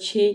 6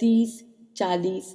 30, 40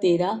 13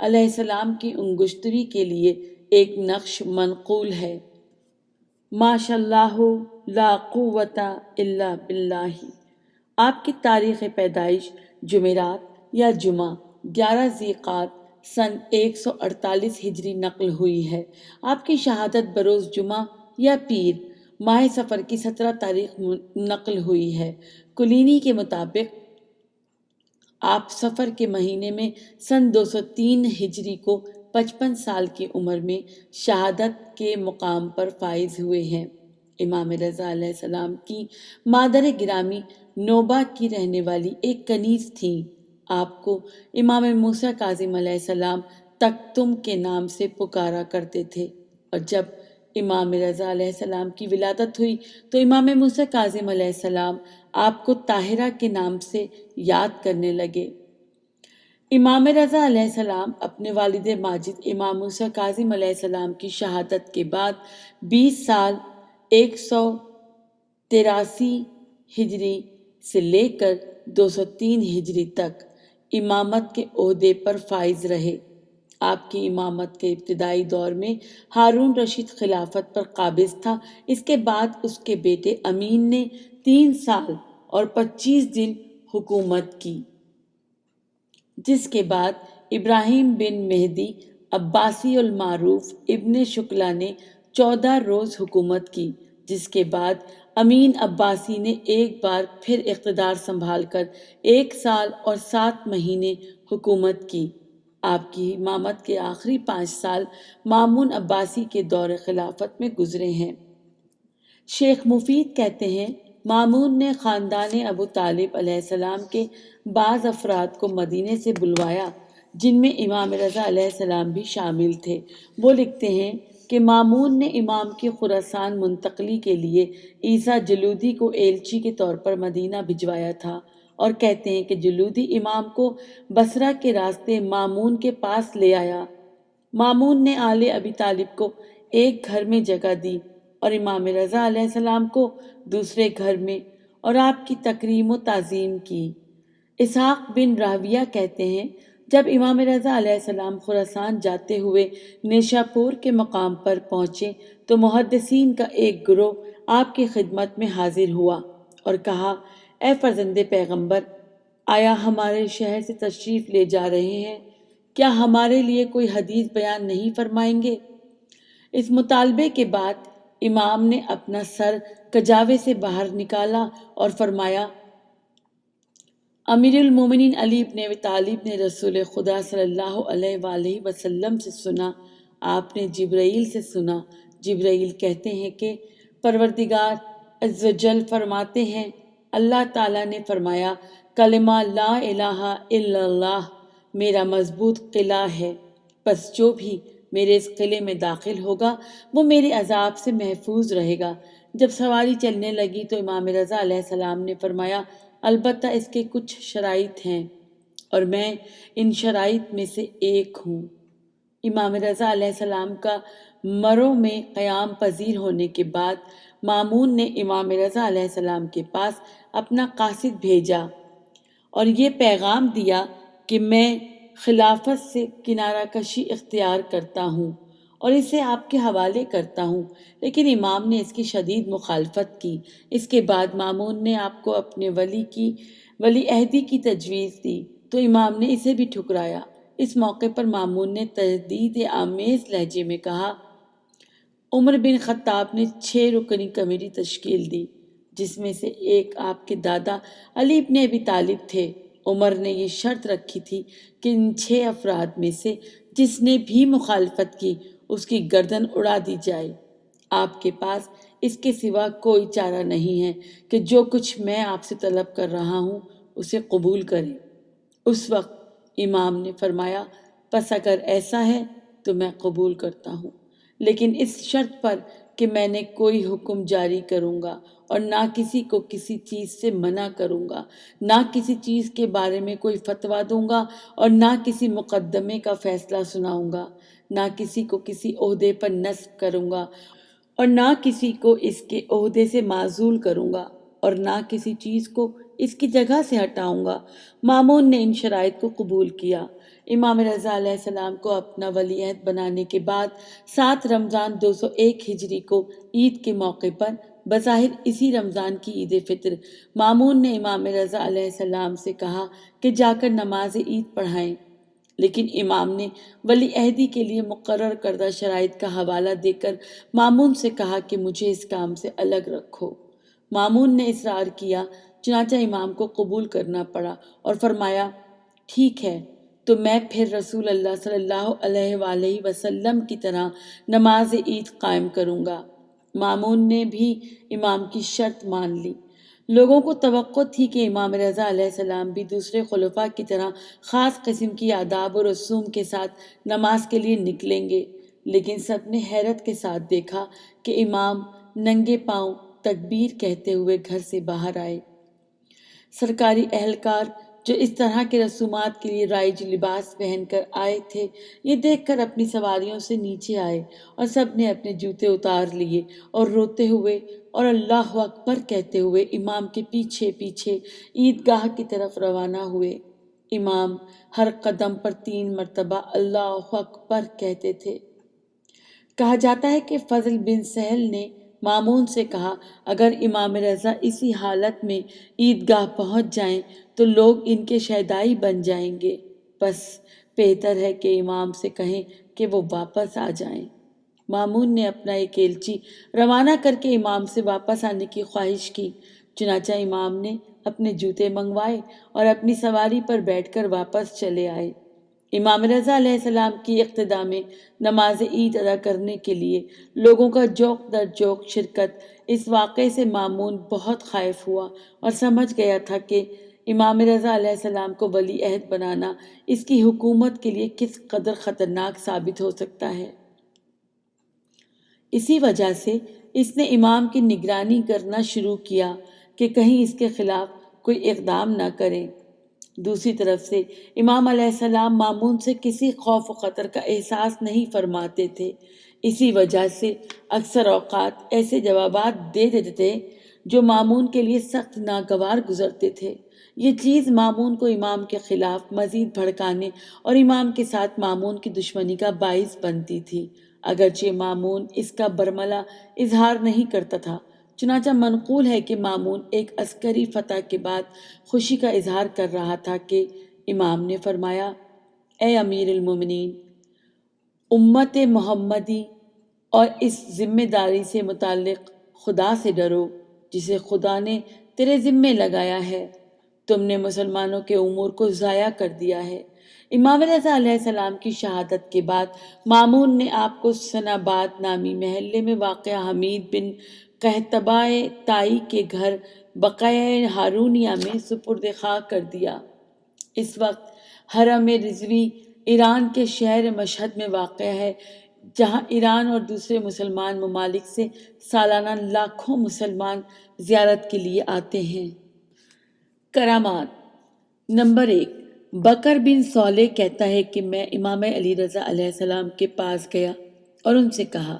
علیہ السلام کی انگشتری کے لیے ایک نقش منقول ہے: ماشاء اللہ لا قوت الا باللہ۔ آپ کی تاریخ پیدائش جمعرات یا جمعہ 11 ذی قعدہ سن 148 ہجری نقل ہوئی ہے۔ آپ کی شہادت بروز جمعہ یا پیر ماہ سفر کی 17 تاریخ نقل ہوئی ہے۔ کلینی کے مطابق آپ سفر کے مہینے میں سن 203 ہجری کو 55 سال کی عمر میں شہادت کے مقام پر فائز ہوئے ہیں۔ امام رضا علیہ السلام کی مادر گرامی نوبہ کی رہنے والی ایک کنیز تھیں۔ آپ کو امام موسیٰ کاظم علیہ السلام تکتم کے نام سے پکارا کرتے تھے، اور جب امام رضا علیہ السلام کی ولادت ہوئی تو امام موسیٰ کاظم علیہ السلام آپ کو طاہرہ کے نام سے یاد کرنے لگے۔ امام رضا علیہ السلام اپنے والد ماجد امام موسیٰ کاظم علیہ السلام کی شہادت کے بعد 20 سال 183 ہجری سے لے کر 203 ہجری تک امامت کے عہدے پر فائز رہے۔ آپ کی امامت کے ابتدائی دور میں ہارون رشید خلافت پر قابض تھا۔ اس کے بعد اس کے بیٹے امین نے 3 سال اور 25 دن حکومت کی، جس کے بعد ابراہیم بن مہدی عباسی المعروف ابن شکلہ نے 14 روز حکومت کی، جس کے بعد امین عباسی نے ایک بار پھر اقتدار سنبھال کر 1 سال اور 7 مہینے حکومت کی۔ آپ کی امامت کے آخری 5 سال مامون عباسی کے دور خلافت میں گزرے ہیں۔ شیخ مفید کہتے ہیں، مامون نے خاندان ابو طالب علیہ السلام کے بعض افراد کو مدینے سے بلوایا، جن میں امام رضا علیہ السلام بھی شامل تھے۔ وہ لکھتے ہیں کہ مامون نے امام کی خراسان منتقلی کے لیے عیسیٰ جلودی کو ایلچی کے طور پر مدینہ بھجوایا تھا، اور کہتے ہیں کہ جلودی امام کو بصرہ کے راستے مامون کے پاس لے آیا۔ مامون نے آل ابی طالب کو ایک گھر میں جگہ دی اور امام رضا علیہ السلام کو دوسرے گھر میں، اور آپ کی تکریم و تعظیم کی۔ اسحاق بن راہویہ کہتے ہیں، جب امام رضا علیہ السلام خراسان جاتے ہوئے نیشاپور کے مقام پر پہنچے تو محدثین کا ایک گروہ آپ کی خدمت میں حاضر ہوا اور کہا: اے فرزند پیغمبر، آیا ہمارے شہر سے تشریف لے جا رہے ہیں؟ کیا ہمارے لیے کوئی حدیث بیان نہیں فرمائیں گے؟ اس مطالبے کے بعد امام نے اپنا سر کجاوے سے باہر نکالا اور فرمایا: امیر المومنین علی بن ابی طالب نے رسول خدا صلی اللہ علیہ وآلہ وسلم سے سنا، آپ نے جبرائیل سے سنا۔ جبرائیل کہتے ہیں کہ پروردگار عز و جل فرماتے ہیں، اللہ تعالیٰ نے فرمایا، کلمہ لا الہ الا اللہ میرا مضبوط قلعہ ہے، پس جو بھی میرے اس قلعے میں داخل ہوگا وہ میرے عذاب سے محفوظ رہے گا۔ جب سواری چلنے لگی تو امام رضا علیہ السلام نے فرمایا، البتہ اس کے کچھ شرائط ہیں اور میں ان شرائط میں سے ایک ہوں۔ امام رضا علیہ السلام کا مرو میں قیام پذیر ہونے کے بعد مامون نے امام رضا علیہ السلام کے پاس اپنا قاصد بھیجا اور یہ پیغام دیا کہ میں خلافت سے کنارہ کشی اختیار کرتا ہوں اور اسے آپ کے حوالے کرتا ہوں، لیکن امام نے اس کی شدید مخالفت کی۔ اس کے بعد مامون نے آپ کو اپنے ولی عہدی کی تجویز دی تو امام نے اسے بھی ٹھکرایا۔ اس موقع پر مامون نے تہدید آمیز لہجے میں کہا: عمر بن خطاب نے 6 رکنی کمیٹی تشکیل دی، جس میں سے ایک آپ کے دادا علی بن ابی طالب تھے۔ عمر نے یہ شرط رکھی تھی کہ ان 6 افراد میں سے جس نے بھی مخالفت کی اس کی گردن اڑا دی جائے۔ آپ کے پاس اس کے سوا کوئی چارہ نہیں ہے کہ جو کچھ میں آپ سے طلب کر رہا ہوں اسے قبول کریں۔ اس وقت امام نے فرمایا، پس اگر ایسا ہے تو میں قبول کرتا ہوں، لیکن اس شرط پر کہ میں نے کوئی حکم جاری کروں گا اور نہ کسی کو کسی چیز سے منع کروں گا، نہ کسی چیز کے بارے میں کوئی فتویٰ دوں گا اور نہ کسی مقدمے کا فیصلہ سناؤں گا، نہ کسی کو کسی عہدے پر نصب کروں گا اور نہ کسی کو اس کے عہدے سے معزول کروں گا اور نہ کسی چیز کو اس کی جگہ سے ہٹاؤں گا۔ مامون نے ان شرائط کو قبول کیا۔ امام رضا علیہ السلام کو اپنا ولی عہد بنانے کے بعد 7 رمضان 201 ہجری کو عید کے موقع پر بظاہر اسی رمضان کی عید فطر مامون نے امام رضا علیہ السلام سے کہا کہ جا کر نماز عید پڑھائیں، لیکن امام نے ولی عہدی کے لیے مقرر کردہ شرائط کا حوالہ دے کر مامون سے کہا کہ مجھے اس کام سے الگ رکھو۔ مامون نے اصرار کیا، چنانچہ امام کو قبول کرنا پڑا اور فرمایا ٹھیک ہے تو میں پھر رسول اللہ صلی اللہ علیہ وآلہ وسلم کی طرح نماز عید قائم کروں گا۔ مامون نے بھی امام کی شرط مان لی۔ لوگوں کو توقع تھی کہ امام رضا علیہ السلام بھی دوسرے خلفاء کی طرح خاص قسم کی آداب و رسوم کے ساتھ نماز کے لیے نکلیں گے، لیکن سب نے حیرت کے ساتھ دیکھا کہ امام ننگے پاؤں تکبیر کہتے ہوئے گھر سے باہر آئے۔ سرکاری اہلکار جو اس طرح کے رسومات کے لیے رائج لباس پہن کر آئے تھے، یہ دیکھ کر اپنی سواریوں سے نیچے آئے اور سب نے اپنے جوتے اتار لیے اور روتے ہوئے اور اللہ اکبر کہتے ہوئے امام کے پیچھے پیچھے عیدگاہ کی طرف روانہ ہوئے۔ امام ہر قدم پر 3 مرتبہ اللہ اکبر کہتے تھے۔ کہا جاتا ہے کہ فضل بن سہل نے مامون سے کہا اگر امام رضا اسی حالت میں عیدگاہ پہنچ جائیں تو لوگ ان کے شیدائی بن جائیں گے، بس بہتر ہے کہ امام سے کہیں کہ وہ واپس آ جائیں۔ مامون نے اپنا ایک ایلچی روانہ کر کے امام سے واپس آنے کی خواہش کی، چنانچہ امام نے اپنے جوتے منگوائے اور اپنی سواری پر بیٹھ کر واپس چلے آئے۔ امام رضا علیہ السلام کی اقتداء میں نماز عید ادا کرنے کے لیے لوگوں کا جوق در جوق شرکت اس واقعے سے مامون بہت خائف ہوا اور سمجھ گیا تھا کہ امام رضا علیہ السلام کو ولی عہد بنانا اس کی حکومت کے لیے کس قدر خطرناک ثابت ہو سکتا ہے۔ اسی وجہ سے اس نے امام کی نگرانی کرنا شروع کیا کہ کہیں اس کے خلاف کوئی اقدام نہ کریں۔ دوسری طرف سے امام علیہ السلام مامون سے کسی خوف و خطر کا احساس نہیں فرماتے تھے، اسی وجہ سے اکثر اوقات ایسے جوابات دے دیتے تھے جو مامون کے لیے سخت ناگوار گزرتے تھے۔ یہ چیز مامون کو امام کے خلاف مزید بھڑکانے اور امام کے ساتھ مامون کی دشمنی کا باعث بنتی تھی، اگرچہ مامون اس کا برملا اظہار نہیں کرتا تھا۔ چنانچہ منقول ہے کہ مامون ایک عسکری فتح کے بعد خوشی کا اظہار کر رہا تھا کہ امام نے فرمایا اے امیر المومنین، امت محمدی اور اس ذمہ داری سے متعلق خدا سے ڈرو جسے خدا نے تیرے ذمے لگایا ہے۔ تم نے مسلمانوں کے امور کو ضائع کر دیا ہے۔ امام رضا علیہ السلام کی شہادت کے بعد مامون نے آپ کو سناباد نامی محلے میں واقع حمید بن قحطبہ طائی کے گھر بقیع ہارونیہ میں سپرد خاک کر دیا۔ اس وقت حرم رضوی ایران کے شہر مشہد میں واقع ہے، جہاں ایران اور دوسرے مسلمان ممالک سے سالانہ لاکھوں مسلمان زیارت کے لیے آتے ہیں۔ کرامات۔ نمبر 1، بکر بن صالح کہتا ہے کہ میں امام علی رضا علیہ السلام کے پاس گیا اور ان سے کہا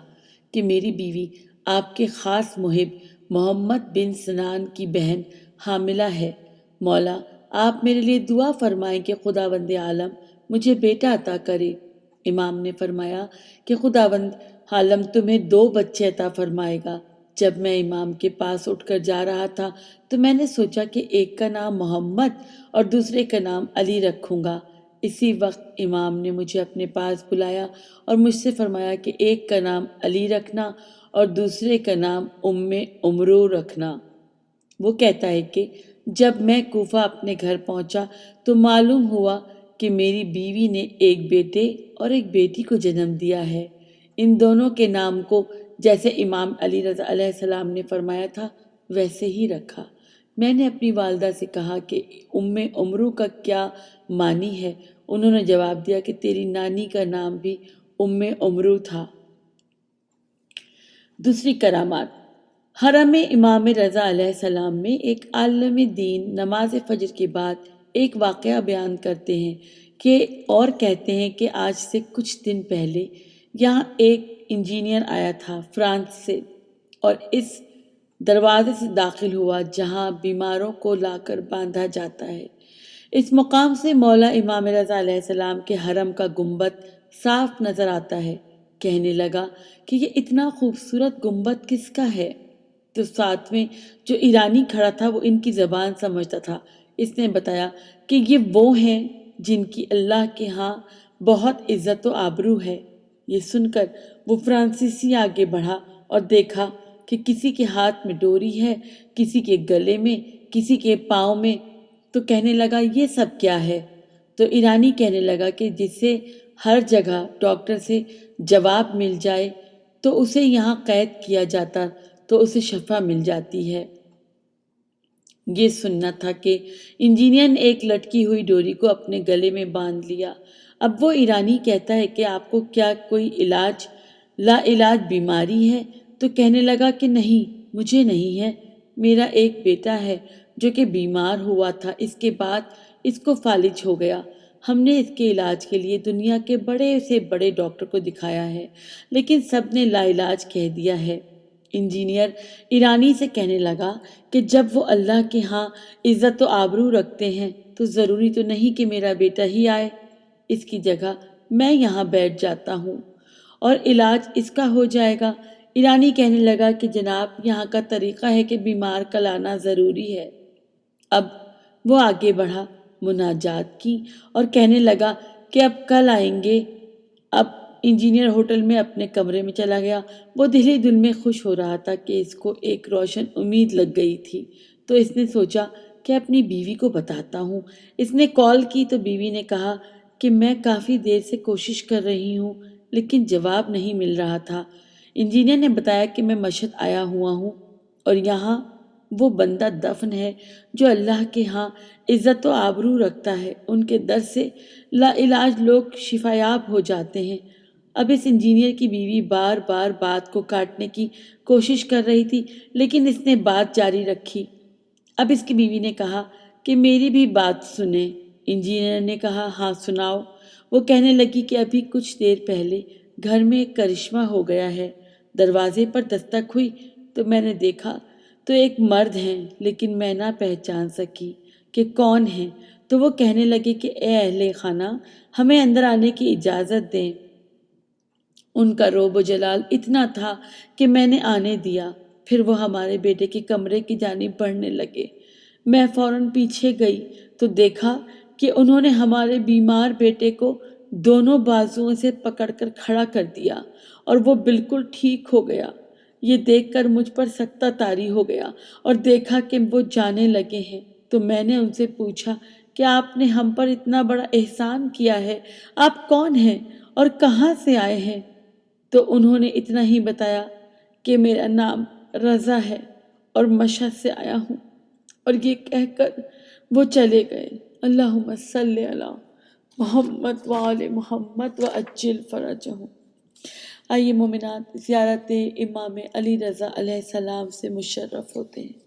کہ میری بیوی آپ کے خاص محب محمد بن سنان کی بہن حاملہ ہے، مولا آپ میرے لیے دعا فرمائیں کہ خداوند عالم مجھے بیٹا عطا کرے۔ امام نے فرمایا کہ خداوند عالم تمہیں 2 بچے عطا فرمائے گا۔ جب میں امام کے پاس اٹھ کر جا رہا تھا تو میں نے سوچا کہ ایک کا نام محمد اور دوسرے کا نام علی رکھوں گا۔ اسی وقت امام نے مجھے اپنے پاس بلایا اور مجھ سے فرمایا کہ ایک کا نام علی رکھنا اور دوسرے کا نام عمرو رکھنا۔ وہ کہتا ہے کہ جب میں کوفہ اپنے گھر پہنچا تو معلوم ہوا کہ میری بیوی نے ایک بیٹے اور ایک بیٹی کو جنم دیا ہے۔ ان دونوں کے نام کو جیسے امام علی رضا علیہ السلام نے فرمایا تھا ویسے ہی رکھا۔ میں نے اپنی والدہ سے کہا کہ عمرو کا کیا معنی ہے؟ انہوں نے جواب دیا کہ تیری نانی کا نام بھی عمرو تھا۔ دوسری کرامات۔ حرم امام رضا علیہ السلام میں ایک عالم دین نماز فجر کے بعد ایک واقعہ بیان کرتے ہیں اور کہتے ہیں کہ آج سے کچھ دن پہلے یہاں ایک انجینئر آیا تھا فرانس سے اور اس دروازے سے داخل ہوا جہاں بیماروں کو لا کر باندھا جاتا ہے۔ اس مقام سے مولا امام رضا علیہ السلام کے حرم کا گنبد صاف نظر آتا ہے۔ کہنے لگا کہ یہ اتنا خوبصورت گنبد کس کا ہے؟ تو ساتھ میں جو ایرانی کھڑا تھا وہ ان کی زبان سمجھتا تھا۔ اس نے بتایا کہ یہ وہ ہیں جن کی اللہ کے ہاں بہت عزت و آبرو ہے۔ یہ سن کر وہ فرانسیسی آگے بڑھا اور دیکھا کہ کسی کے ہاتھ میں ڈوری ہے، کسی کے گلے میں، کسی کے پاؤں میں، تو کہنے لگا یہ سب کیا ہے؟ تو ایرانی کہنے لگا کہ جسے ہر جگہ ڈاکٹر سے جواب مل جائے تو اسے یہاں قید کیا جاتا تو اسے شفا مل جاتی ہے۔ یہ سننا تھا کہ انجینئر نے ایک لٹکی ہوئی ڈوری کو اپنے گلے میں باندھ لیا۔ اب وہ ایرانی کہتا ہے کہ آپ کو کیا کوئی لا علاج بیماری ہے؟ تو کہنے لگا کہ نہیں، مجھے نہیں ہے، میرا ایک بیٹا ہے جو کہ بیمار ہوا تھا، اس کے بعد اس کو فالج ہو گیا۔ ہم نے اس کے علاج کے لیے دنیا کے بڑے سے بڑے ڈاکٹر کو دکھایا ہے، لیکن سب نے لا علاج کہہ دیا ہے۔ انجینئر ایرانی سے کہنے لگا کہ جب وہ اللہ کے ہاں عزت و آبرو رکھتے ہیں تو ضروری تو نہیں کہ میرا بیٹا ہی آئے، اس کی جگہ میں یہاں بیٹھ جاتا ہوں اور علاج اس کا ہو جائے گا۔ ایرانی کہنے لگا کہ جناب یہاں کا طریقہ ہے کہ بیمار کا لانا ضروری ہے۔ اب وہ آگے بڑھا، مناجات کی اور کہنے لگا کہ اب کل آئیں گے۔ اب انجینئر ہوٹل میں اپنے کمرے میں چلا گیا۔ وہ دل ہی دل میں خوش ہو رہا تھا کہ اس کو ایک روشن امید لگ گئی تھی، تو اس نے سوچا کہ اپنی بیوی کو بتاتا ہوں۔ اس نے کال کی تو بیوی نے کہا کہ میں کافی دیر سے کوشش کر رہی ہوں لیکن جواب نہیں مل رہا تھا۔ انجینئر نے بتایا کہ میں مشہد آیا ہوا ہوں اور یہاں وہ بندہ دفن ہے جو اللہ کے ہاں عزت و آبرو رکھتا ہے، ان کے در سے لا علاج لوگ شفایاب ہو جاتے ہیں۔ اب اس انجینئر کی بیوی بار بار بات کو کاٹنے کی کوشش کر رہی تھی لیکن اس نے بات جاری رکھی۔ اب اس کی بیوی نے کہا کہ میری بھی بات سنیں۔ انجینئر نے کہا ہاں سناؤ۔ وہ کہنے لگی کہ ابھی کچھ دیر پہلے گھر میں ایک کرشمہ ہو گیا ہے۔ دروازے پر دستک ہوئی تو میں نے دیکھا تو ایک مرد ہیں لیکن میں نہ پہچان سکی کہ کون ہیں۔ تو وہ کہنے لگے کہ اے اہل خانہ، ہمیں اندر آنے کی اجازت دیں۔ ان کا روب و جلال اتنا تھا کہ میں نے آنے دیا۔ پھر وہ ہمارے بیٹے کے کمرے کی جانب بڑھنے لگے۔ میں فوراً پیچھے گئی تو دیکھا کہ انہوں نے ہمارے بیمار بیٹے کو دونوں بازوؤں سے پکڑ کر کھڑا کر دیا اور وہ بالکل ٹھیک ہو گیا۔ یہ دیکھ کر مجھ پر سکتہ طاری ہو گیا اور دیکھا کہ وہ جانے لگے ہیں تو میں نے ان سے پوچھا کہ آپ نے ہم پر اتنا بڑا احسان کیا ہے، آپ کون ہیں اور کہاں سے آئے ہیں؟ تو انہوں نے اتنا ہی بتایا کہ میرا نام رضا ہے اور مشہد سے آیا ہوں، اور یہ کہہ کر وہ چلے گئے۔ اللہم صلی علی محمد وآل محمد وعجل فرجہم۔ آئیے مومنات زیارت امام علی رضا علیہ السلام سے مشرف ہوتے ہیں۔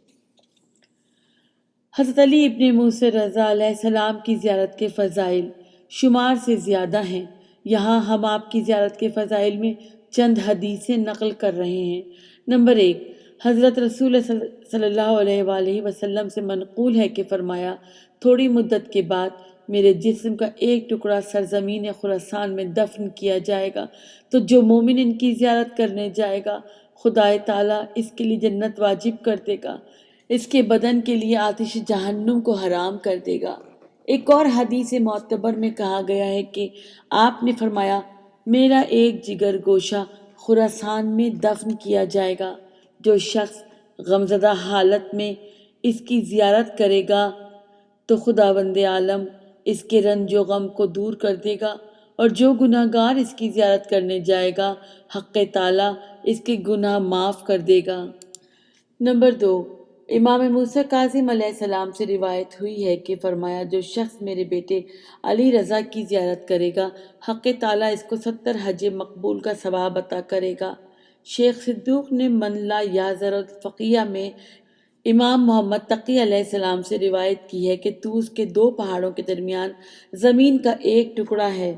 حضرت علی ابن موسی رضا علیہ السلام کی زیارت کے فضائل شمار سے زیادہ ہیں۔ یہاں ہم آپ کی زیارت کے فضائل میں چند حدیثیں نقل کر رہے ہیں۔ نمبر 1، حضرت رسول صلی اللہ علیہ وآلہ وسلم سے منقول ہے کہ فرمایا، تھوڑی مدت کے بعد میرے جسم کا ایک ٹکڑا سرزمین خراسان میں دفن کیا جائے گا، تو جو مومن ان کی زیارت کرنے جائے گا خدائے تعالیٰ اس کے لیے جنت واجب کر دے گا، اس کے بدن کے لیے آتش جہنم کو حرام کر دے گا۔ ایک اور حدیث معتبر میں کہا گیا ہے کہ آپ نے فرمایا، میرا ایک جگر گوشہ خراسان میں دفن کیا جائے گا، جو شخص غمزدہ حالت میں اس کی زیارت کرے گا تو خداوند عالم اس کے رنج و غم کو دور کر دے گا، اور جو گناہ گار اس کی زیارت کرنے جائے گا حق تعالیٰ اس کے گناہ معاف کر دے گا۔ نمبر 2، امام موسیٰ کاظم علیہ السلام سے روایت ہوئی ہے کہ فرمایا، جو شخص میرے بیٹے علی رضا کی زیارت کرے گا حق تعالیٰ اس کو 70 حج مقبول کا ثواب عطا کرے گا۔ شیخ صدوق نے من لا یعذر الفقیہ میں امام محمد تقی علیہ السلام سے روایت کی ہے کہ طوس کے 2 پہاڑوں کے درمیان زمین کا ایک ٹکڑا ہے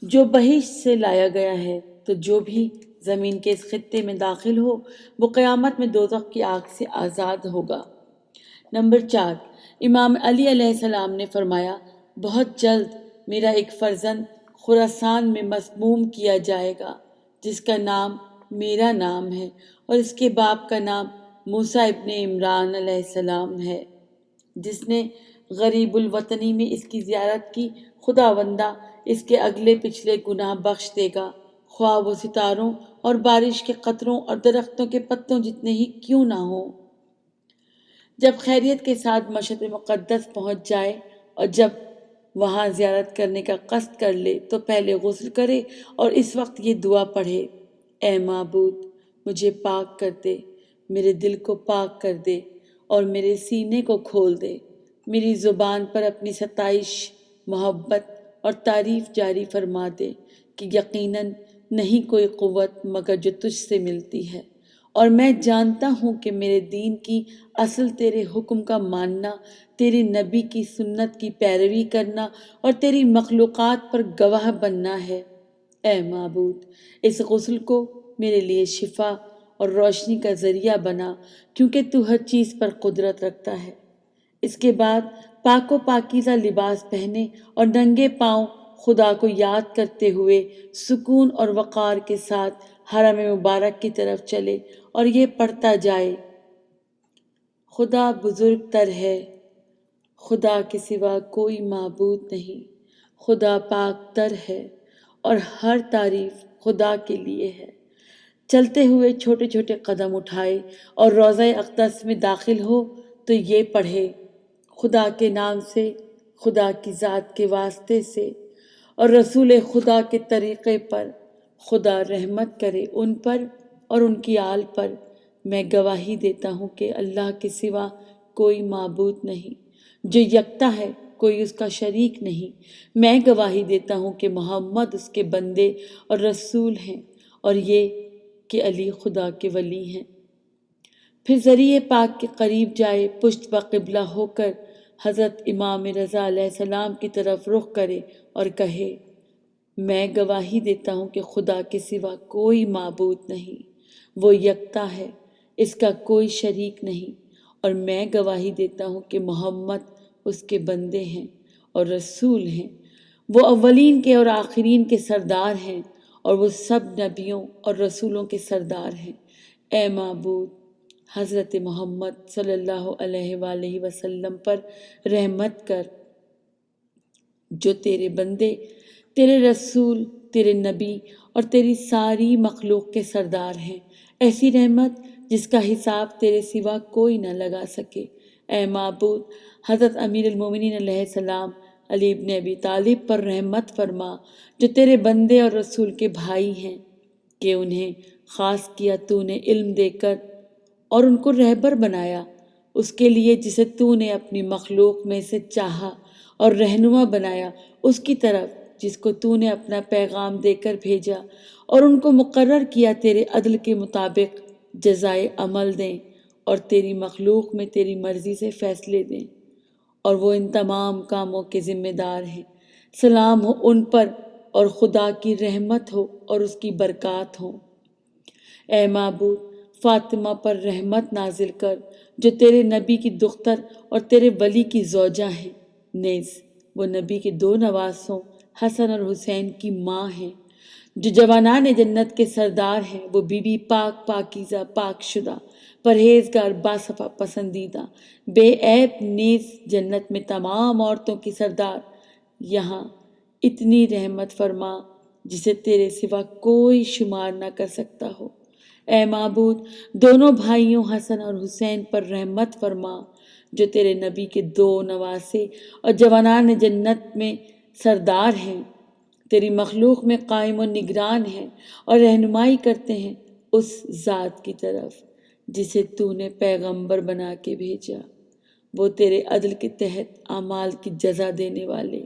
جو بہشت سے لایا گیا ہے، تو جو بھی زمین کے اس خطے میں داخل ہو وہ قیامت میں دوزخ کی آگ سے آزاد ہوگا۔ نمبر 4، امام علی علیہ السلام نے فرمایا، بہت جلد میرا ایک فرزند خراسان میں مسموم کیا جائے گا جس کا نام میرا نام ہے اور اس کے باپ کا نام موسیٰ ابن عمران علیہ السلام ہے۔ جس نے غریب الوطنی میں اس کی زیارت کی، خداوندہ اس کے اگلے پچھلے گناہ بخش دے گا، خواہ وہ ستاروں اور بارش کے قطروں اور درختوں کے پتوں جتنے ہی کیوں نہ ہوں۔ جب خیریت کے ساتھ مشہد مقدس پہنچ جائے اور جب وہاں زیارت کرنے کا قصد کر لے تو پہلے غسل کرے اور اس وقت یہ دعا پڑھے، اے معبود مجھے پاک کر دے، میرے دل کو پاک کر دے اور میرے سینے کو کھول دے، میری زبان پر اپنی ستائش، محبت اور تعریف جاری فرما دے کہ یقیناً نہیں کوئی قوت مگر جو تجھ سے ملتی ہے، اور میں جانتا ہوں کہ میرے دین کی اصل تیرے حکم کا ماننا، تیری نبی کی سنت کی پیروی کرنا اور تیری مخلوقات پر گواہ بننا ہے۔ اے معبود اس غسل کو میرے لیے شفا اور روشنی کا ذریعہ بنا، کیونکہ تو ہر چیز پر قدرت رکھتا ہے۔ اس کے بعد پاک و پاکیزہ لباس پہنے اور ننگے پاؤں خدا کو یاد کرتے ہوئے سکون اور وقار کے ساتھ حرم مبارک کی طرف چلے اور یہ پڑھتا جائے، خدا بزرگ تر ہے، خدا کے سوا کوئی معبود نہیں، خدا پاک تر ہے اور ہر تعریف خدا کے لیے ہے۔ چلتے ہوئے چھوٹے چھوٹے قدم اٹھائے اور روضہ اقدس میں داخل ہو تو یہ پڑھے، خدا کے نام سے، خدا کی ذات کے واسطے سے اور رسول خدا کے طریقے پر، خدا رحمت کرے ان پر اور ان کی آل پر۔ میں گواہی دیتا ہوں کہ اللہ کے سوا کوئی معبود نہیں، جو یکتا ہے، کوئی اس کا شریک نہیں۔ میں گواہی دیتا ہوں کہ محمد اس کے بندے اور رسول ہیں، اور یہ کہ علی خدا کے ولی ہیں۔ پھر ذریعہ پاک کے قریب جائے، پشت بقبلہ ہو کر حضرت امام رضا علیہ السلام کی طرف رخ کرے اور کہے، میں گواہی دیتا ہوں کہ خدا کے سوا کوئی معبود نہیں، وہ یکتا ہے، اس کا کوئی شریک نہیں، اور میں گواہی دیتا ہوں کہ محمد اس کے بندے ہیں اور رسول ہیں۔ وہ اولین کے اور آخرین کے سردار ہیں اور وہ سب نبیوں اور رسولوں کے سردار ہیں۔ اے معبود حضرت محمد صلی اللہ علیہ وآلہ وسلم پر رحمت کر، جو تیرے بندے، تیرے رسول، تیرے نبی اور تیری ساری مخلوق کے سردار ہیں، ایسی رحمت جس کا حساب تیرے سوا کوئی نہ لگا سکے۔ اے معبود حضرت امیر المومنین علیہ السلام علی ابن ابی طالب پر رحمت فرما، جو تیرے بندے اور رسول کے بھائی ہیں، کہ انہیں خاص کیا تو نے علم دے کر اور ان کو رہبر بنایا، اس کے لیے جسے تو نے اپنی مخلوق میں سے چاہا، اور رہنما بنایا اس کی طرف جس کو تو نے اپنا پیغام دے کر بھیجا، اور ان کو مقرر کیا تیرے عدل کے مطابق جزائے عمل دیں اور تیری مخلوق میں تیری مرضی سے فیصلے دیں، اور وہ ان تمام کاموں کے ذمہ دار ہیں۔ سلام ہو ان پر اور خدا کی رحمت ہو اور اس کی برکات ہو۔ اے معبود فاطمہ پر رحمت نازل کر، جو تیرے نبی کی دختر اور تیرے ولی کی زوجہ ہیں، نیز وہ نبی کے دو نواسوں حسن اور حسین کی ماں ہیں، جو جوانان جنت کے سردار ہیں۔ وہ بی بی پاک، پاکیزہ، پاک شدہ، پرہیزگار، باصفا، پسندیدہ، بے عیب، نیز جنت میں تمام عورتوں کی سردار۔ یہاں اتنی رحمت فرما جسے تیرے سوا کوئی شمار نہ کر سکتا ہو۔ اے معبود دونوں بھائیوں حسن اور حسین پر رحمت فرما، جو تیرے نبی کے دو نواسے اور جوانان جنت میں سردار ہیں، تیری مخلوق میں قائم و نگران ہیں اور رہنمائی کرتے ہیں اس ذات کی طرف جسے تو نے پیغمبر بنا کے بھیجا۔ وہ تیرے عدل کے تحت اعمال کی جزا دینے والے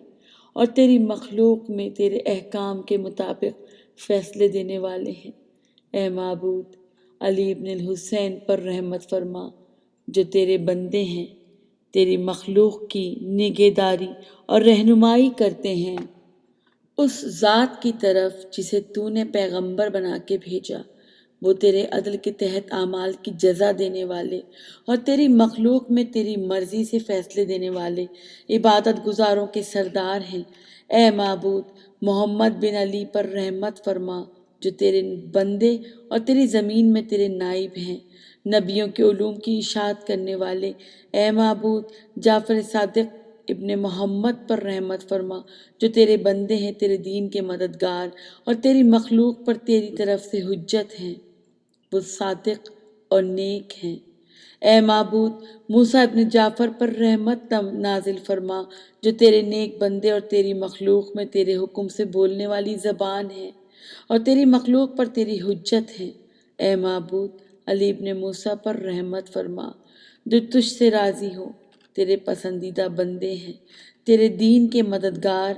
اور تیری مخلوق میں تیرے احکام کے مطابق فیصلے دینے والے ہیں۔ اے معبود علی ابن الحسین پر رحمت فرما، جو تیرے بندے ہیں، تیری مخلوق کی نگہداری اور رہنمائی کرتے ہیں اس ذات کی طرف جسے تو نے پیغمبر بنا کے بھیجا۔ وہ تیرے عدل کے تحت اعمال کی جزا دینے والے اور تیری مخلوق میں تیری مرضی سے فیصلے دینے والے عبادت گزاروں کے سردار ہیں۔ اے معبود، محمد بن علی پر رحمت فرما جو تیرے بندے اور تیری زمین میں تیرے نائب ہیں، نبیوں کے علوم کی اشاعت کرنے والے۔ اے معبود، جعفر صادق ابن محمد پر رحمت فرما جو تیرے بندے ہیں، تیرے دین کے مددگار اور تیری مخلوق پر تیری طرف سے حجت ہیں، وہ صادق اور نیک ہیں۔ اے معبود، موسیٰ ابن جعفر پر رحمت نازل فرما جو تیرے نیک بندے اور تیری مخلوق میں تیرے حکم سے بولنے والی زبان ہے اور تیری مخلوق پر تیری حجت ہے۔ اے معبود، علی ابن موسیٰ پر رحمت فرما جو تجھ سے راضی ہو، تیرے پسندیدہ بندے ہیں، تیرے دین کے مددگار،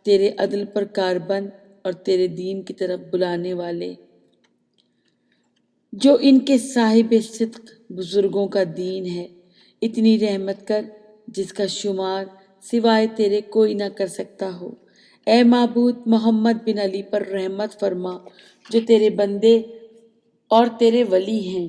تیرے عدل پر کاربند اور تیرے دین کی طرف بلانے والے، جو ان کے صاحب صدق بزرگوں کا دین ہے۔ اتنی رحمت کر جس کا شمار سوائے تیرے کوئی نہ کر سکتا ہو۔ اے معبود، محمد بن علی پر رحمت فرما جو تیرے بندے اور تیرے ولی ہیں،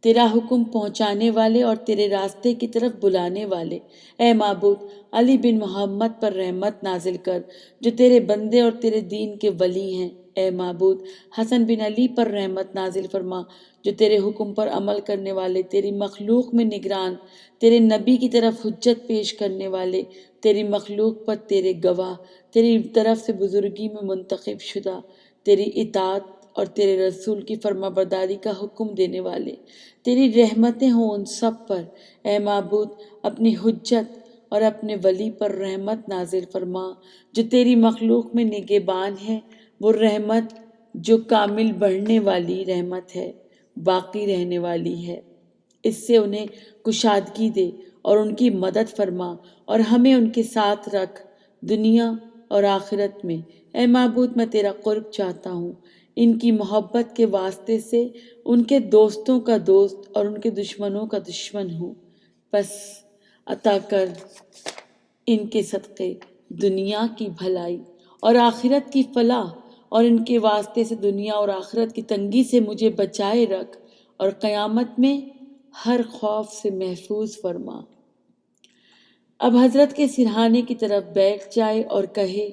تیرا حکم پہنچانے والے اور تیرے راستے کی طرف بلانے والے۔ اے معبود، علی بن محمد پر رحمت نازل کر جو تیرے بندے اور تیرے دین کے ولی ہیں۔ اے معبود، حسن بن علی پر رحمت نازل فرما جو تیرے حکم پر عمل کرنے والے، تیری مخلوق میں نگران، تیرے نبی کی طرف حجت پیش کرنے والے، تیری مخلوق پر تیرے گواہ، تیری طرف سے بزرگی میں منتخب شدہ، تیری اطاعت اور تیرے رسول کی فرما برداری کا حکم دینے والے۔ تیری رحمتیں ہوں ان سب پر۔ اے معبود، اپنی حجت اور اپنے ولی پر رحمت نازل فرما جو تیری مخلوق میں نگہبان ہے۔ وہ رحمت جو کامل بڑھنے والی رحمت ہے، باقی رہنے والی ہے، اس سے انہیں کشادگی دے اور ان کی مدد فرما اور ہمیں ان کے ساتھ رکھ دنیا اور آخرت میں۔ اے معبود، میں تیرا قرب چاہتا ہوں، ان کی محبت کے واسطے سے ان کے دوستوں کا دوست اور ان کے دشمنوں کا دشمن ہوں، بس عطا کر ان کے صدقے دنیا کی بھلائی اور آخرت کی فلاح، اور ان کے واسطے سے دنیا اور آخرت کی تنگی سے مجھے بچائے رکھ اور قیامت میں ہر خوف سے محفوظ فرما۔ اب حضرت کے سرہانے کی طرف بیٹھ جائے اور کہے،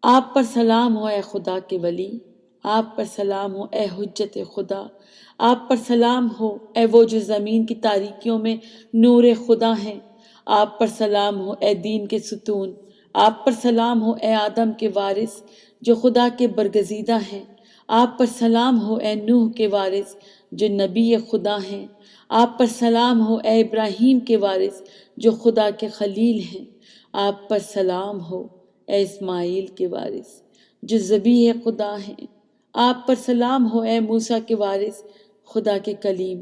آپ پر سلام ہو اے خدا کے ولی، آپ پر سلام ہو اے حجت خدا، آپ پر سلام ہو اے وہ جو زمین کی تاریکیوں میں نور خدا ہیں، آپ پر سلام ہو اے دین کے ستون، آپ پر سلام ہو اے آدم کے وارث جو خدا کے برگزیدہ ہیں، آپ پر سلام ہو اے نوح کے وارث جو نبی خدا ہیں، آپ پر سلام ہو اے ابراہیم کے وارث جو خدا کے خلیل ہیں، آپ پر سلام ہو اے اسماعیل کے وارث جو ذبیح خدا ہیں، آپ پر سلام ہو اے موسیٰ کے وارث خدا کے کلیم،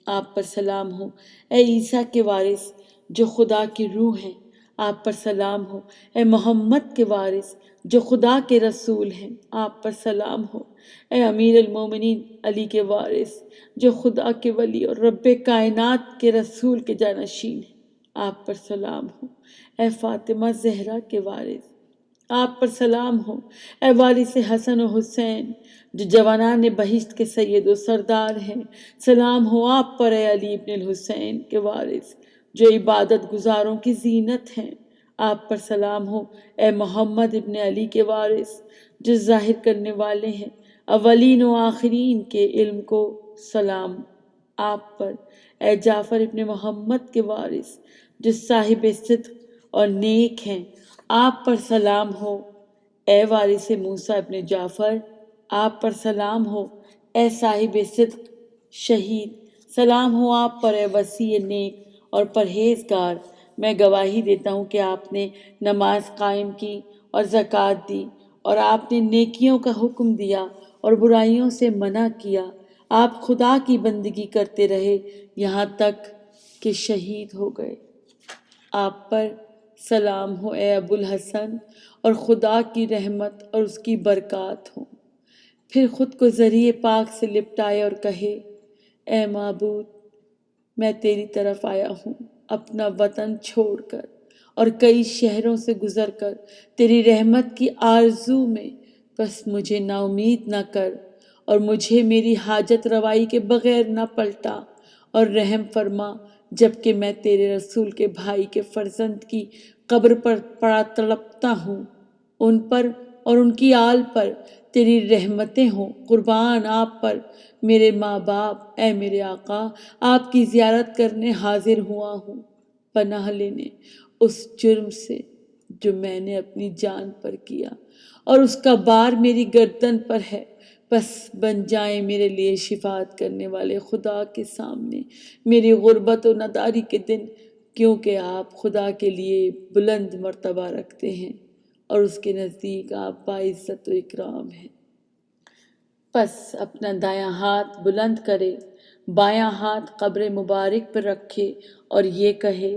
آپ پر سلام ہو اے عیسیٰ کے وارث جو خدا کی روح ہیں، آپ پر سلام ہو اے محمد کے وارث جو خدا کے رسول ہیں، آپ پر سلام ہو اے امیر المومنین علی کے وارث جو خدا کے ولی اور رب کائنات کے رسول کے جانشین ہیں، آپ پر سلام ہو اے فاطمہ زہرا کے وارث، آپ پر سلام ہو اے وارث حسن و حسین جو جوانان بہشت کے سید و سردار ہیں، سلام ہو آپ پر اے علی ابن الحسین کے وارث جو عبادت گزاروں کی زینت ہیں، آپ پر سلام ہو اے محمد ابن علی کے وارث جو ظاہر کرنے والے ہیں اولین و آخرین کے علم کو، سلام آپ پر اے جعفر ابن محمد کے وارث جو صاحب صدق اور نیک ہیں، آپ پر سلام ہو اے وارث موسیٰ ابن جعفر، آپ پر سلام ہو اے صاحب صدق شہید، سلام ہو آپ پر اے وسیع نیک اور پرہیزگار۔ میں گواہی دیتا ہوں کہ آپ نے نماز قائم کی اور زکوٰۃ دی اور آپ نے نیکیوں کا حکم دیا اور برائیوں سے منع کیا، آپ خدا کی بندگی کرتے رہے یہاں تک کہ شہید ہو گئے۔ آپ پر سلام ہو اے ابو الحسن، اور خدا کی رحمت اور اس کی برکات ہوں۔ پھر خود کو ذریعہ پاک سے لپٹائے اور کہے، اے معبود، میں تیری طرف آیا ہوں اپنا وطن چھوڑ کر اور کئی شہروں سے گزر کر تیری رحمت کی آرزو میں، بس مجھے نا امید نہ کر اور مجھے میری حاجت روائی کے بغیر نہ پلٹا، اور رحم فرما جبکہ میں تیرے رسول کے بھائی کے فرزند کی قبر پر پڑا تڑپتا ہوں۔ ان پر اور ان کی آل پر تیری رحمتیں ہوں، قربان آپ پر میرے ماں باپ۔ اے میرے آقا، آپ کی زیارت کرنے حاضر ہوا ہوں، پناہ لینے اس جرم سے جو میں نے اپنی جان پر کیا، اور اس کا بار میری گردن پر ہے۔ بس بن جائیں میرے لیے شفاعت کرنے والے خدا کے سامنے میری غربت و نداری کے دن، کیونکہ آپ خدا کے لیے بلند مرتبہ رکھتے ہیں اور اس کے نزدیک آپ باعزت و اکرام ہیں۔ پس اپنا دایاں ہاتھ بلند کرے، بایاں ہاتھ قبر مبارک پر رکھے اور یہ کہے: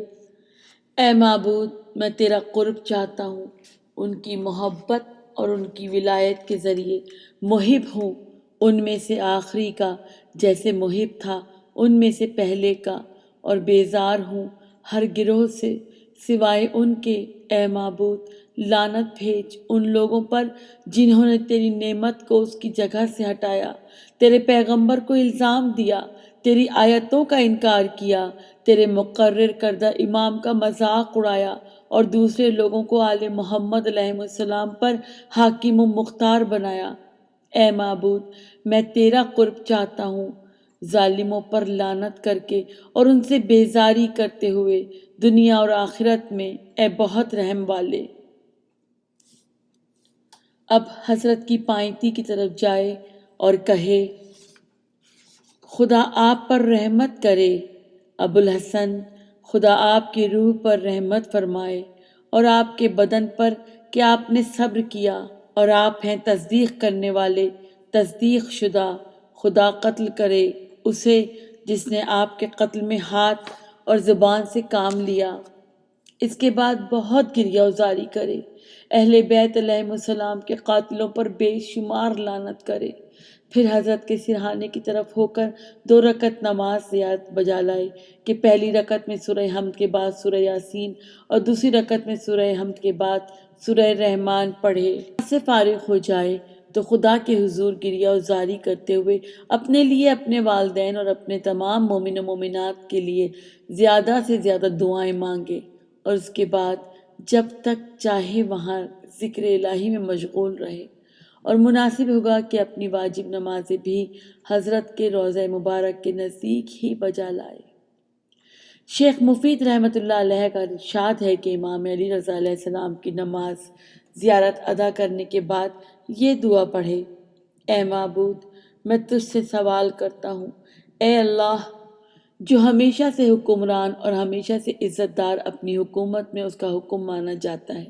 اے معبود، میں تیرا قرب چاہتا ہوں، ان کی محبت اور ان کی ولایت کے ذریعے محب ہوں، ان میں سے آخری کا جیسے محب تھا ان میں سے پہلے کا، اور بیزار ہوں ہر گروہ سے سوائے ان کے۔ اے معبود، لعنت بھیج ان لوگوں پر جنہوں نے تیری نعمت کو اس کی جگہ سے ہٹایا، تیرے پیغمبر کو الزام دیا، تیری آیتوں کا انکار کیا، تیرے مقرر کردہ امام کا مذاق اڑایا، اور دوسرے لوگوں کو آل محمد علیہ السلام پر حاکم و مختار بنایا۔ اے معبود، میں تیرا قرب چاہتا ہوں، ظالموں پر لعنت کر کے اور ان سے بیزاری کرتے ہوئے دنیا اور آخرت میں، اے بہت رحم والے۔ اب حضرت کی پائنتی کی طرف جائے اور کہے: خدا آپ پر رحمت کرے ابوالحسن، خدا آپ کی روح پر رحمت فرمائے اور آپ کے بدن پر کہ آپ نے صبر کیا، اور آپ ہیں تصدیق کرنے والے، تصدیق شدہ۔ خدا قتل کرے اسے جس نے آپ کے قتل میں ہاتھ اور زبان سے کام لیا۔ اس کے بعد بہت گریہ وزاری کرے، اہل بیت علیہ السلام کے قاتلوں پر بے شمار لعنت کرے، پھر حضرت کے سرہانے کی طرف ہو کر 2 رکعت نماز زیارت بجا لائے کہ پہلی رکعت میں سورہ حمد کے بعد سورہ یاسین اور دوسری رکعت میں سورہ حمد کے بعد سورہ رحمان پڑھے۔ وہاں سے فارغ ہو جائے تو خدا کے حضور گریہ وزاری کرتے ہوئے اپنے لیے، اپنے والدین اور اپنے تمام مومن و مومنات کے لیے زیادہ سے زیادہ دعائیں مانگے، اور اس کے بعد جب تک چاہے وہاں ذکر الہی میں مشغول رہے، اور مناسب ہوگا کہ اپنی واجب نمازیں بھی حضرت کے روضہ مبارک کے نزدیک ہی بجا لائے۔ شیخ مفید رحمۃ اللہ علیہ کا ارشاد ہے کہ امام علی رضا علیہ السلام کی نماز زیارت ادا کرنے کے بعد یہ دعا پڑھے: اے معبود، میں تجھ سے سوال کرتا ہوں، اے اللہ جو ہمیشہ سے حکمران اور ہمیشہ سے عزت دار، اپنی حکومت میں اس کا حکم مانا جاتا ہے،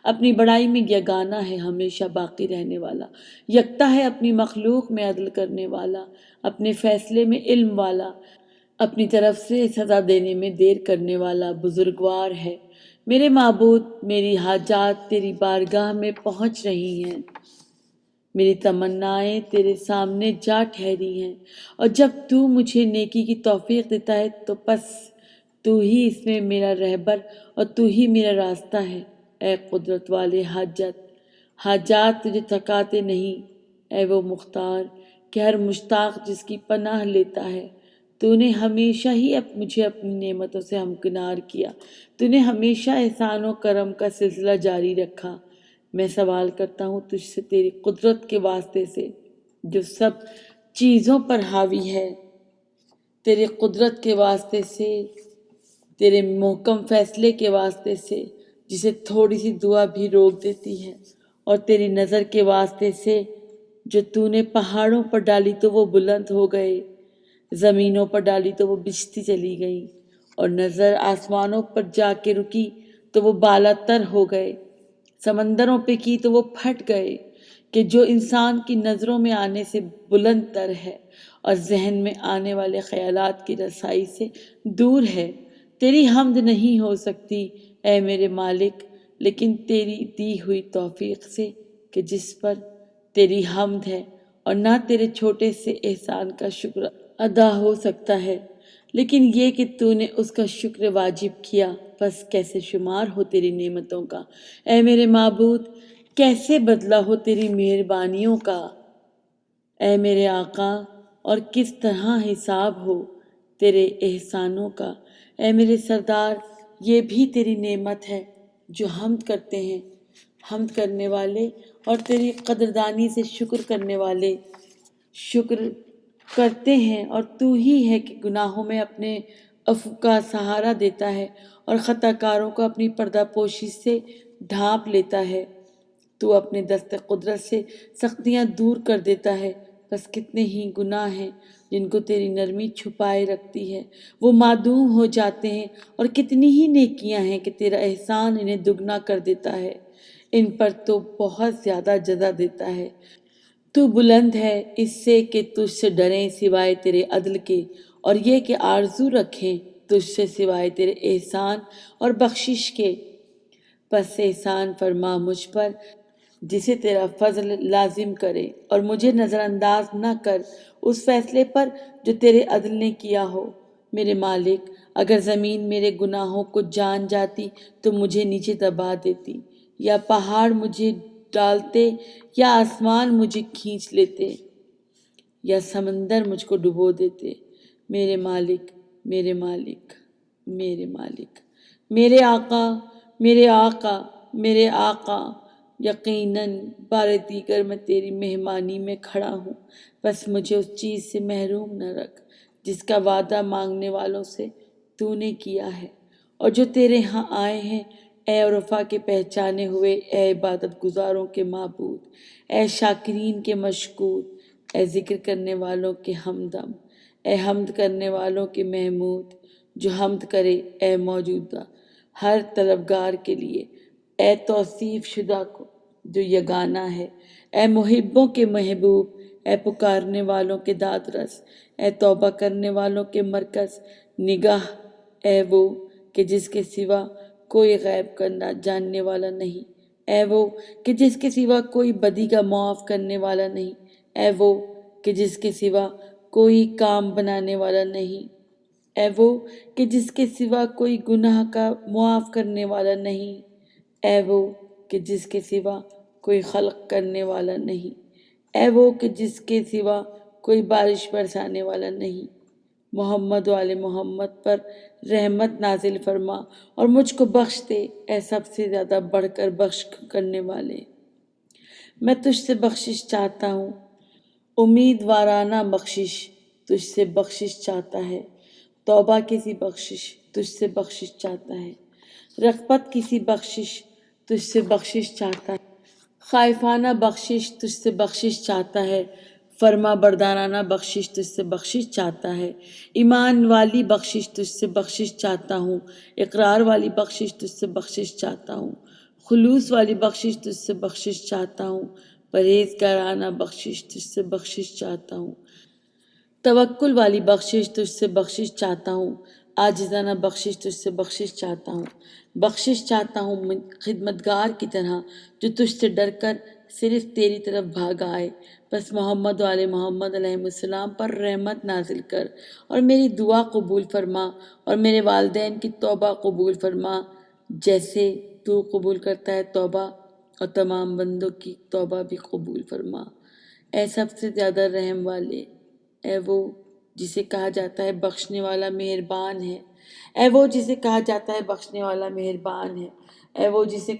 اپنی بڑائی میں یگانہ ہے، ہمیشہ باقی رہنے والا، یکتا ہے، اپنی مخلوق میں عدل کرنے والا، اپنے فیصلے میں علم والا، اپنی طرف سے سزا دینے میں دیر کرنے والا، بزرگوار ہے۔ میرے معبود، میری حاجات تیری بارگاہ میں پہنچ رہی ہیں، میری تمنائیں تیرے سامنے جا ٹھہری ہیں، اور جب تو مجھے نیکی کی توفیق دیتا ہے تو پس تو ہی اس میں میرا رہبر اور تو ہی میرا راستہ ہے۔ اے قدرت والے حاجات تجھے تھکاتے نہیں، اے وہ مختار کہ ہر مشتاق جس کی پناہ لیتا ہے۔ تو نے ہمیشہ ہی مجھے اپنی نعمتوں سے ہمکنار کیا، تو نے ہمیشہ احسان و کرم کا سلسلہ جاری رکھا۔ میں سوال کرتا ہوں تجھ سے تیری قدرت کے واسطے سے جو سب چیزوں پر حاوی ہے، تیری قدرت کے واسطے سے، تیرے محکم فیصلے کے واسطے سے جسے تھوڑی سی دعا بھی روک دیتی ہے، اور تیری نظر کے واسطے سے جو تو نے پہاڑوں پر ڈالی تو وہ بلند ہو گئے، زمینوں پر ڈالی تو وہ بچھتی چلی گئیں، اور نظر آسمانوں پر جا کے رکی تو وہ بالا تر ہو گئے، سمندروں پہ کی تو وہ پھٹ گئے، کہ جو انسان کی نظروں میں آنے سے بلند تر ہے اور ذہن میں آنے والے خیالات کی رسائی سے دور ہے۔ تیری حمد نہیں ہو سکتی اے میرے مالک، لیکن تیری دی ہوئی توفیق سے کہ جس پر تیری حمد ہے، اور نہ تیرے چھوٹے سے احسان کا شکر ادا ہو سکتا ہے، لیکن یہ کہ تو نے اس کا شکر واجب کیا، بس کیسے شمار ہو تیری نعمتوں کا اے میرے معبود، کیسے بدلہ ہو تیری مہربانیوں کا۔ اے میرے آقا، اور کس طرح حساب ہو تیرے احسانوں کا۔ اے میرے سردار، یہ بھی تیری نعمت ہے جو حمد کرتے ہیں، حمد کرنے والے اور تیری قدردانی سے شکر کرنے والے شکر کرتے ہیں، اور تو ہی ہے کہ گناہوں میں اپنے عفو کا سہارا دیتا ہے اور خطا کاروں کو اپنی پردہ پوشی سے ڈھانپ لیتا ہے۔ تو اپنے دست قدرت سے سختیاں دور کر دیتا ہے، بس کتنے ہی گناہ ہیں جن کو تیری نرمی چھپائے رکھتی ہے، وہ معدوم ہو جاتے ہیں، اور کتنی ہی نیکیاں ہیں کہ تیرا احسان انہیں دگنا کر دیتا ہے، ان پر تو بہت زیادہ جزا دیتا ہے۔ تو بلند ہے اس سے کہ تجھ سے ڈریں سوائے تیرے عدل کے، اور یہ کہ آرزو رکھیں تجھ سے سوائے تیرے احسان اور بخشش کے۔ پس احسان فرما مجھ پر جسے تیرا فضل لازم کرے، اور مجھے نظر انداز نہ کر اس فیصلے پر جو تیرے عدل نے کیا ہو۔ میرے مالک، اگر زمین میرے گناہوں کو جان جاتی تو مجھے نیچے دبا دیتی، یا پہاڑ مجھے ڈالتے، یا آسمان مجھے کھینچ لیتے، یا سمندر مجھ کو ڈبو دیتے۔ میرے مالک، میرے مالک، میرے مالک، میرے آقا، میرے آقا، میرے آقا، یقیناً بار دیگر میں تیری مہمانی میں کھڑا ہوں، بس مجھے اس چیز سے محروم نہ رکھ جس کا وعدہ مانگنے والوں سے تو نے کیا ہے، اور جو تیرے ہاں آئے ہیں۔ اے عرفا کے پہچانے ہوئے، اے عبادت گزاروں کے معبود، اے شاکرین کے مشکور، اے ذکر کرنے والوں کے ہمدم، اے حمد کرنے والوں کے محمود، جو حمد کرے اے موجودہ ہر طلبگار کے لیے، اے توصیف شدہ کو جو یگانہ ہے، اے محبوں کے محبوب، اے پکارنے والوں کے داد رس، اے توبہ کرنے والوں کے مرکز نگاہ، اے وہ کہ جس کے سوا کوئی غیب کرنا جاننے والا نہیں، اے وہ کہ جس کے سوا کوئی بدی کا معاف کرنے والا نہیں، اے وہ کہ جس کے سوا کوئی کام بنانے والا نہیں، اے وہ کہ جس کے سوا کوئی گناہ کا معاف کرنے والا نہیں، اے وہ کہ جس کے سوا کوئی خلق کرنے والا نہیں، اے وہ کہ جس کے سوا کوئی بارش برسانے والا نہیں۔ محمد و آل محمد پر رحمت نازل فرما اور مجھ کو بخش دے، اے سب سے زیادہ بڑھ کر بخش کرنے والے۔ میں تجھ سے بخشش چاہتا ہوں، امیدوارانہ بخشش تجھ سے بخشش چاہتا ہے، توبہ کسی بخشش تجھ سے بخشش چاہتا ہے، رغبت کسی بخشش تجھ سے بخشش چاہتا ہے، خائفانہ بخشش تجھ سے بخشش چاہتا ہے، فرما بردارانہ بخشش تجھ سے بخشش چاہتا ہے، ایمان والی بخشش تجھ سے بخشش چاہتا ہوں، اقرار والی بخشش تجھ سے بخشش چاہتا ہوں، خلوص والی بخشش تجھ سے بخشش چاہتا ہوں، پرہیزگارانہ بخشش تجھ سے بخشش چاہتا ہوں، توکل والی بخشش تجھ سے بخشش چاہتا ہوں، عاجزانہ بخشش تجھ سے بخشش چاہتا ہوں، بخشش چاہتا ہوں خدمتگار کی طرح جو تجھ سے ڈر کر صرف تیری طرف بھاگ آئے۔ بس محمد و آل محمد علیہ السلام پر رحمت نازل کر اور میری دعا قبول فرما، اور میرے والدین کی توبہ قبول فرما جیسے تو قبول کرتا ہے توبہ، اور تمام بندوں کی توبہ بھی قبول فرما۔ اے سب سے زیادہ رحم والے، اے وہ جسے کہا جاتا ہے بخشنے والا مہربان ہے، اے وہ جسے کہا جاتا ہے بخشنے والا مہربان ہے، اے وہ جسے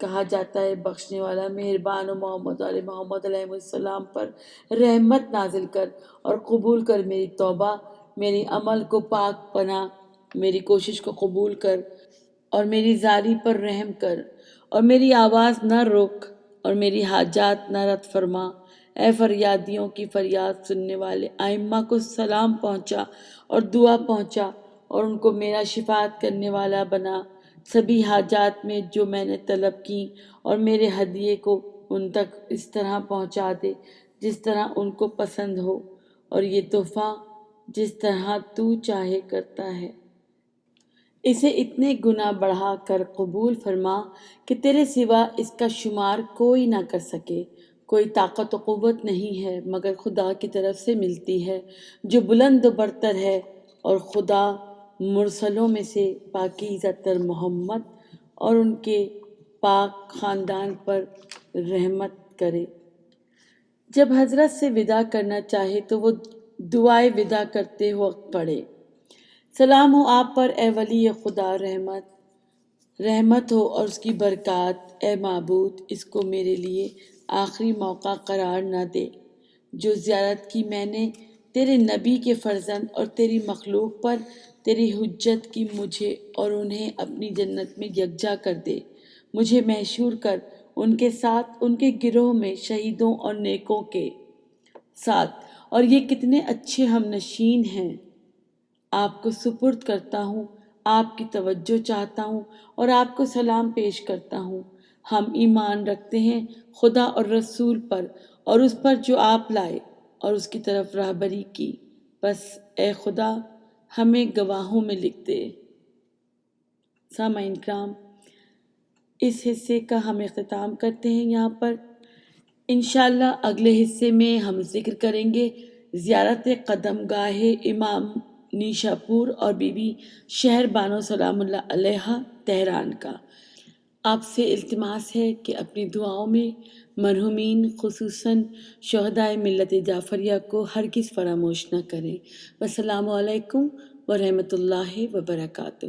کہا جاتا ہے بخشنے والا مہربان، و محمد علیہ محمد علیہ السلام پر رحمت نازل کر اور قبول کر میری توبہ، میری عمل کو پاک بنا، میری کوشش کو قبول کر اور میری زاری پر رحم کر، اور میری آواز نہ روک اور میری حاجات نہ رد فرما۔ اے فریادیوں کی فریاد سننے والے، ائمہ کو سلام پہنچا اور دعا پہنچا اور ان کو میرا شفاعت کرنے والا بنا، سبھی حاجات میں جو میں نے طلب کی، اور میرے ہدیے کو ان تک اس طرح پہنچا دے جس طرح ان کو پسند ہو، اور یہ تحفہ جس طرح تو چاہے کرتا ہے۔ اسے اتنے گنا بڑھا کر قبول فرما کہ تیرے سوا اس کا شمار کوئی نہ کر سکے۔ کوئی طاقت و قوت نہیں ہے مگر خدا کی طرف سے ملتی ہے جو بلند و برتر ہے، اور خدا مرسلوں میں سے پاکیزہ تر محمد اور ان کے پاک خاندان پر رحمت کرے۔ جب حضرت سے وداع کرنا چاہے تو وہ دعائے وداع کرتے وقت پڑھے، سلام ہو آپ پر اے ولی خدا، رحمت ہو اور اس کی برکات، اے معبود اس کو میرے لیے آخری موقع قرار نہ دے جو زیارت کی میں نے تیرے نبی کے فرزند اور تیری مخلوق پر تیری حجت کی، مجھے اور انہیں اپنی جنت میں یکجا کر دے، مجھے محشور کر ان کے ساتھ، ان کے گروہ میں شہیدوں اور نیکوں کے ساتھ، اور یہ کتنے اچھے ہم نشین ہیں۔ آپ کو سپرد کرتا ہوں، آپ کی توجہ چاہتا ہوں اور آپ کو سلام پیش کرتا ہوں۔ ہم ایمان رکھتے ہیں خدا اور رسول پر اور اس پر جو آپ لائے اور اس کی طرف راہبری کی، بس اے خدا ہمیں گواہوں میں لکھ دے۔ سامعین کرام، اس حصے کا ہم اختتام کرتے ہیں یہاں پر۔ انشاءاللہ اگلے حصے میں ہم ذکر کریں گے زیارت قدم گاہ امام نیشاپور اور بی بی شہر بانو سلام اللہ علیہا تہران کا۔ آپ سے التماس ہے کہ اپنی دعاؤں میں مرحومین خصوصاً شہدائے ملت جعفریہ کو ہرگز فراموش نہ کریں۔ والسلام علیکم ورحمۃ اللہ وبرکاتہ۔